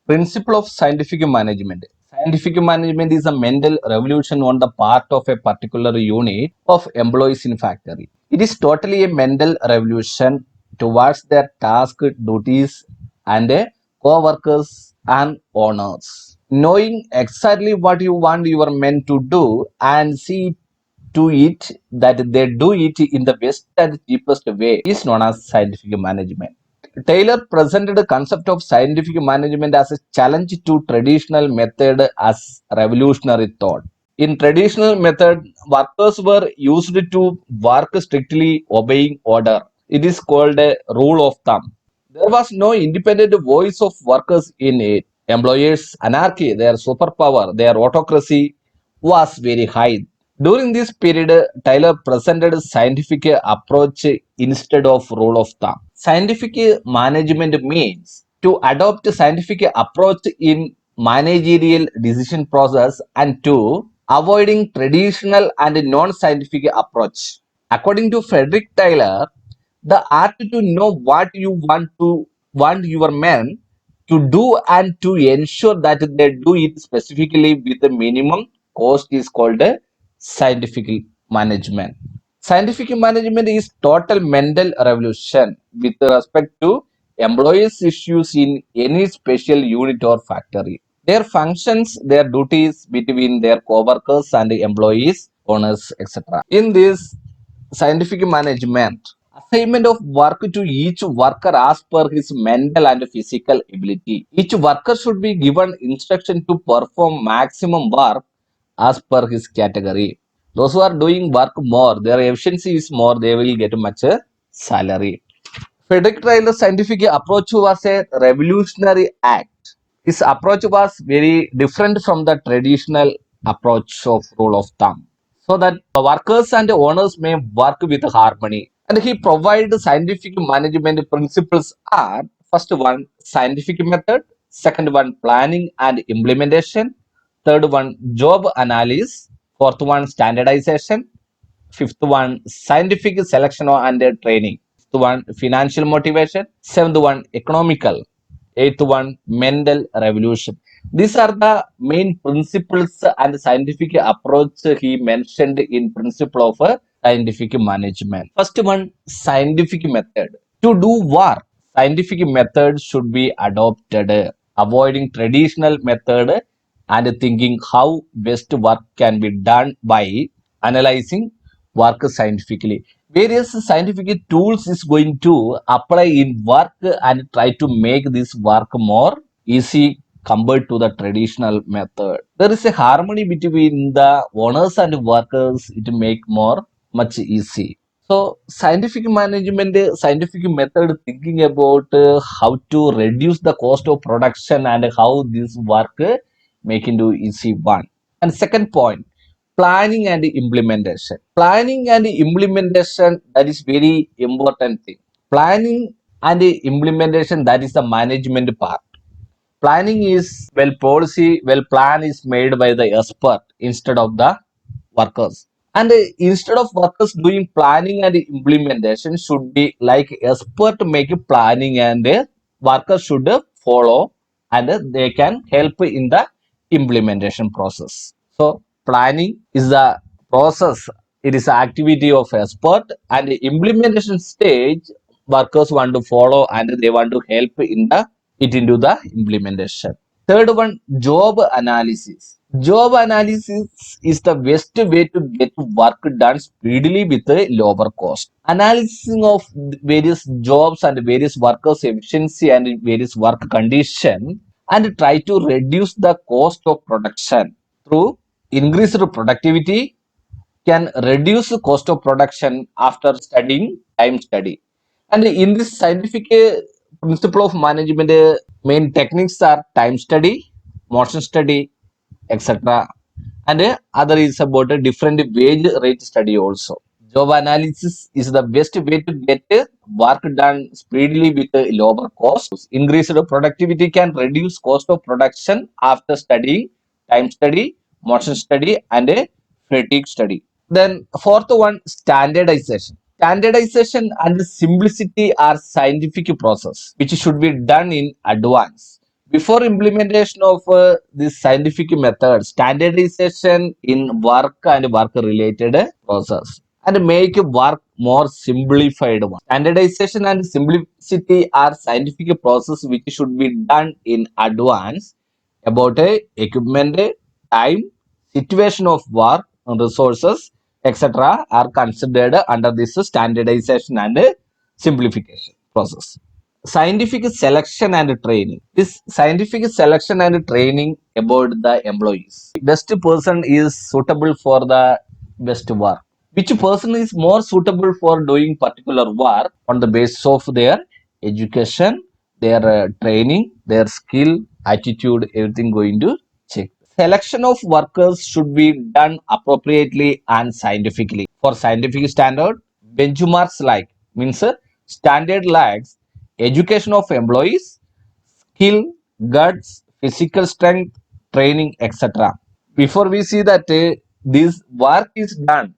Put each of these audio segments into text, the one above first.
Principle of scientific management. Scientific management is a mental revolution on the part of a particular unit of employees in factory. It is totally a mental revolution towards their task, duties, and co-workers and owners. Knowing exactly what you want your men to do and see to it that they do it in the best and cheapest way is known as scientific management. Taylor presented the concept of scientific management as a challenge to traditional method as revolutionary thought. In traditional method, workers were used to work strictly obeying order. It is called a rule of thumb. There was no independent voice of workers in it. Employers' anarchy, their superpower, their autocracy was very high. During this period, Taylor presented a scientific approach instead of rule of thumb. Scientific management means to adopt a scientific approach in managerial decision process and to avoiding traditional and non-scientific approach. According to Frederick Taylor, the art to know what you want your men to do and to ensure that they do it specifically with the minimum cost is called a scientific management. Scientific management is total mental revolution with respect to employees issues in any special unit or factory. Their functions, their duties between their co-workers and employees, owners, etc. In this scientific management, assignment of work to each worker as per his mental and physical ability. Each worker should be given instruction to perform maximum work as per his category. Those who are doing work more, their efficiency is more, they will get much salary. Frederick Taylor's scientific approach was a revolutionary act. His approach was very different from the traditional approach of rule of thumb, so that workers and owners may work with harmony. And he provided scientific management principles are first one scientific method, second one planning and implementation, third one job analysis, fourth one standardization, fifth one scientific selection and training, sixth one financial motivation, seventh one economical, eighth one mental revolution. These are the main principles and scientific approach he mentioned in principle of scientific management. First one, scientific method. To do work, scientific method should be adopted, avoiding traditional method and thinking how best work can be done by analyzing work scientifically. Various scientific tools is going to apply in work and try to make this work more easy compared to the traditional method. There is a harmony between the owners and workers. It make more much easy. So scientific management, scientific method thinking about how to reduce the cost of production and how this work make into easy one. And second point, planning and implementation. Planning and implementation, that is very important thing. Planning and implementation, that is the management part. Planning is well policy, well plan is made by the expert instead of the workers. And instead of workers doing planning and implementation should be like expert make planning and workers should follow and they can help in the implementation process. So planning is the process, it is the activity of expert, and the implementation stage workers want to follow and they want to help in the it into the implementation. Third one, job analysis. Job analysis is the best way to get work done speedily with a lower cost. Analyzing of various jobs and various workers' efficiency and various work condition and try to reduce the cost of production through increased productivity can reduce the cost of production after studying time study. And in this scientific principle of management, main techniques are time study, motion study, etc. And other is about a different wage rate study also. Job analysis is the best way to get work done speedily with a lower cost. Increased productivity can reduce cost of production after studying time study, motion study, and a fatigue study. Then fourth one, standardization. Standardization and simplicity are scientific process which should be done in advance. Before implementation of this scientific method, standardization in work and work related process and make work more simplified one. Standardization and simplicity are scientific process which should be done in advance about equipment, time, situation of work, resources, etc. are considered under this standardization and simplification process. Scientific selection and training. This scientific selection and training about the employees. Best person is suitable for the best work. Which person is more suitable for doing particular work on the basis of their education, their training, their skill, attitude, everything going to check. Selection of workers should be done appropriately and scientifically. For scientific standard, benchmarks like means standard likes education of employees, skill, guts, physical strength, training, etc. Before we see that this work is done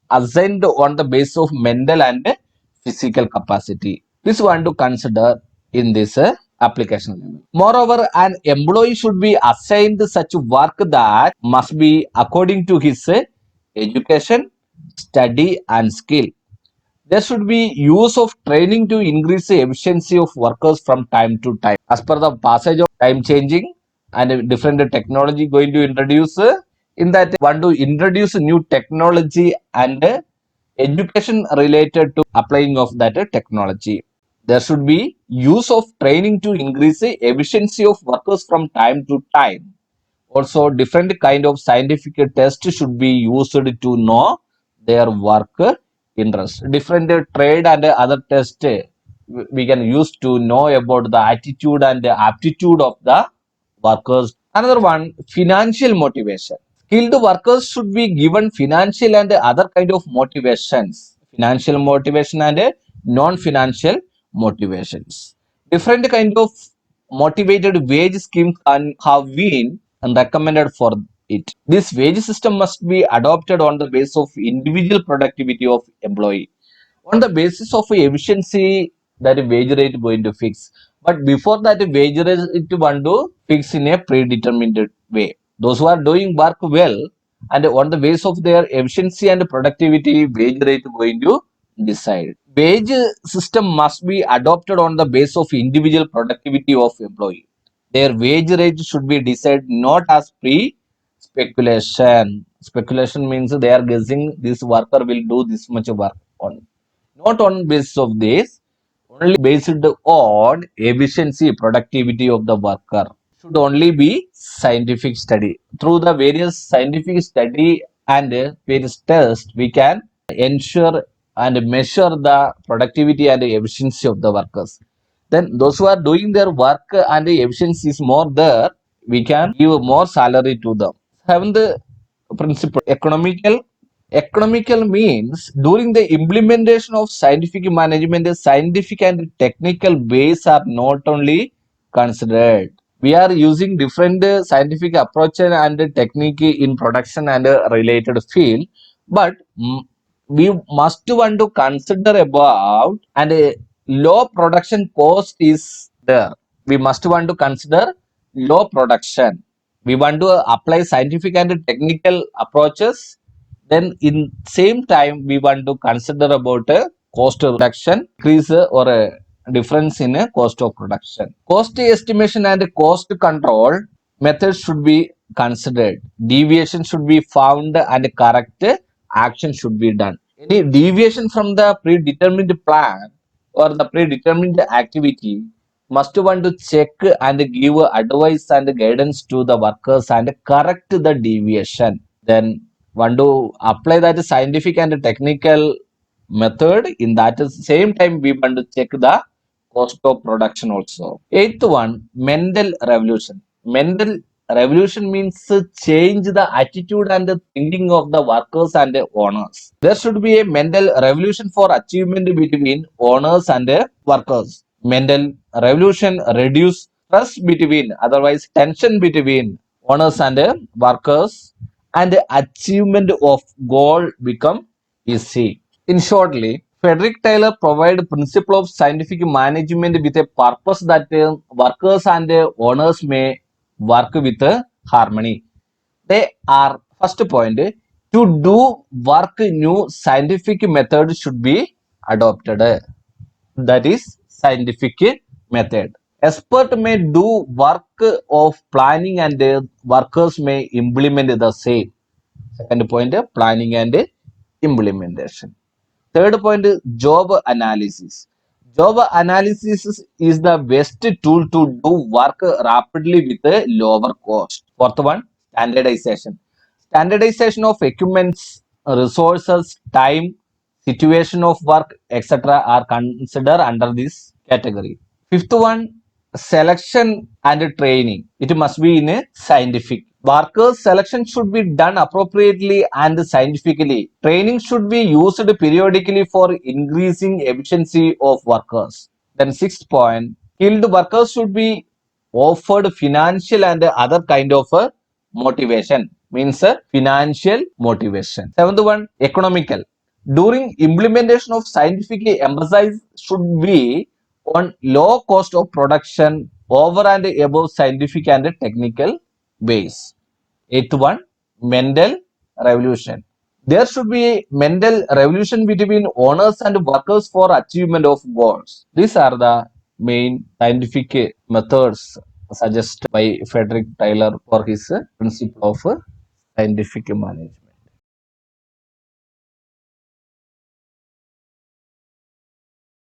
assigned on the basis of mental and physical capacity. This one to consider in this application level. Moreover, an employee should be assigned such work that must be according to his education, study, and skill. There should be use of training to increase the efficiency of workers from time to time. As per the passage of time changing and different technology going to introduce, in that want to introduce new technology and education related to applying of that technology. There should be use of training to increase the efficiency of workers from time to time. Also, different kind of scientific test should be used to know their work interest. Different trade and other test we can use to know about the attitude and the aptitude of the workers. Another one, financial motivation. Skilled workers should be given financial and other kind of motivations. Financial motivation and non-financial motivations. Different kind of motivated wage schemes can have been and recommended for it. This wage system must be adopted on the basis of individual productivity of employee. On the basis of efficiency, that wage rate going to fix. But before that wage rate it want to fix in a predetermined way. Those who are doing work well and on the basis of their efficiency and productivity, wage rate going to decide. Wage system must be adopted on the basis of individual productivity of employee. Their wage rate should be decided not as speculation. Speculation means they are guessing this worker will do this much work on. Not on basis of this, only based on efficiency, productivity of the worker. Should only be scientific study. Through the various scientific study and various tests, we can ensure and measure the productivity and efficiency of the workers. Then those who are doing their work and the efficiency is more there, we can give more salary to them. Seventh principle, economical. Economical means during the implementation of scientific management, the scientific and technical base are not only considered. We are using different scientific approach and technique in production and related field, but we must want to consider about and a low production cost is there. We must want to consider low production. We want to apply scientific and technical approaches. Then in same time we want to consider about a cost reduction, increase or a difference in a cost of production. Cost estimation and cost control methods should be considered. Deviation should be found and correct action should be done. Any deviation from the predetermined plan or the predetermined activity must want to check and give advice and guidance to the workers and correct the deviation. Then want to apply that scientific and technical method. In that same time we want to check the cost of production also. Eighth one, mental revolution. Mental revolution means change the attitude and the thinking of the workers and the owners. There should be a mental revolution for achievement between owners and workers. Mental revolution reduce trust between, otherwise tension between owners and workers, and the achievement of goal become easy. In shortly, Frederick Taylor provided principle of scientific management with a purpose that workers and owners may work with harmony. They are first point to do work new scientific method should be adopted. That is scientific method. Expert may do work of planning and workers may implement the same. Second point planning and implementation. Third point job analysis. Job analysis is the best tool to do work rapidly with a lower cost. Fourth one standardization. Standardization of equipments, resources, time, situation of work, etc. are considered under this category. Fifth one selection and training. It must be in a scientific. Workers selection should be done appropriately and scientifically. Training should be used periodically for increasing efficiency of workers. Then sixth point, skilled workers should be offered financial and other kind of motivation. Means financial motivation. Seventh one, economical. During implementation of scientifically emphasis should be on low cost of production over and above scientific and technical ways. Eighth one, Mendel revolution. There should be a Mendel revolution between owners and workers for achievement of goals. These are the main scientific methods suggested by Frederick Taylor for his principle of scientific management.